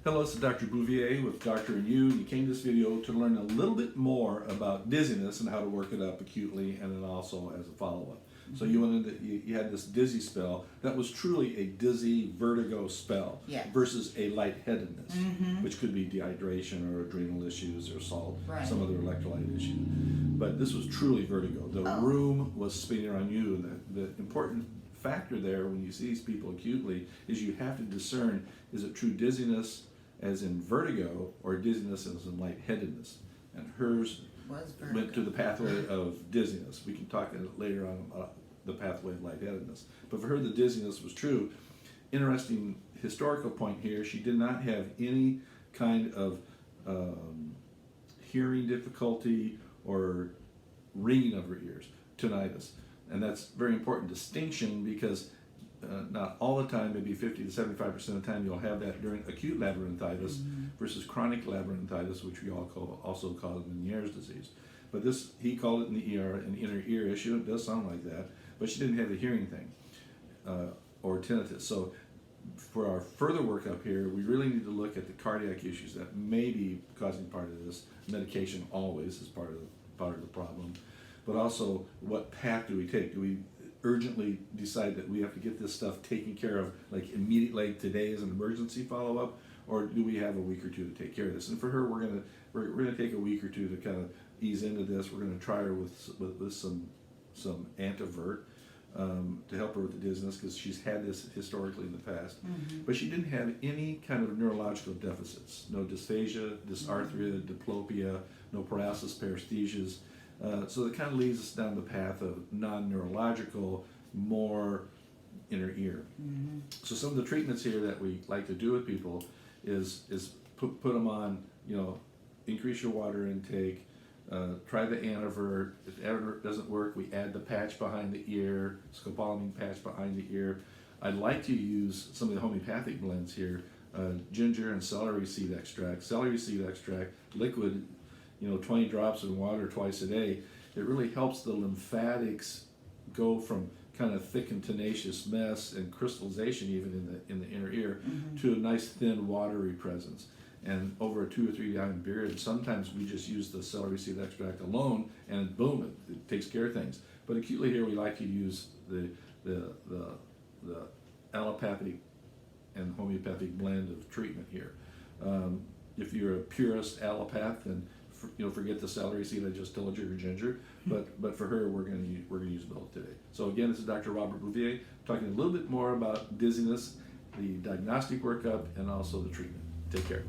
Hello, this is Dr. Bouvier with Dr. and You. You came to this video to learn a little bit more about dizziness and how to work it up acutely and then also as a follow-up. So you had this dizzy spell that was truly a dizzy vertigo spell versus a lightheadedness, which could be dehydration or adrenal issues or salt, some other electrolyte issue. But this was truly vertigo. The room was spinning around you. And the important factor there when you see these people acutely is you have to discern, is it true dizziness as in vertigo or dizziness as in lightheadedness? And hers went to the pathway of dizziness. We can talk later on about the pathway of lightheadedness. But for her, the dizziness was true. Interesting historical point here, she did not have any kind of hearing difficulty or ringing of her ears, tinnitus. And that's a very important distinction because not all the time, maybe 50 to 75% of the time, you'll have that during acute labyrinthitis versus chronic labyrinthitis, which we also call Meniere's disease. But this, he called it in the ER an inner ear issue. It does sound like that, but she didn't have the hearing thing or tinnitus. So for our further work up here, we really need to look at the cardiac issues that may be causing part of this. Medication always is part of the problem, but also what path do we take? Do we urgently decide that we have to get this stuff taken care of like immediately, like today as an emergency follow-up, or do we have a week or two to take care of this? And for her, we're gonna take a week or two to kind of ease into this. We're gonna try her with some antivert to help her with the dizziness because she's had this historically in the past. But she didn't have any kind of neurological deficits, no dysphagia, dysarthria, diplopia, no paralysis, paresthesias. So that kind of leads us down the path of non-neurological, more inner ear. So some of the treatments here that we like to do with people is put them on, increase your water intake, try the antivert. If antivert doesn't work, we add the patch behind the ear, scopolamine patch behind the ear. I'd like to use some of the homeopathic blends here, ginger and celery seed extract. Celery seed extract, liquid, 20 drops in water twice a day. It really helps the lymphatics go from kind of thick and tenacious mess and crystallization even in the inner ear to a nice thin watery presence. And over a 2 or 3 day period, sometimes we just use the celery seed extract alone and boom, it takes care of things. But acutely here we like to use the allopathic and homeopathic blend of treatment here. If you're a purist allopath, then forget the celery seed I just told you or ginger. But for her, we're going to use both today. So again, this is Dr. Robert Bouvier talking a little bit more about dizziness, the diagnostic workup, and also the treatment. Take care.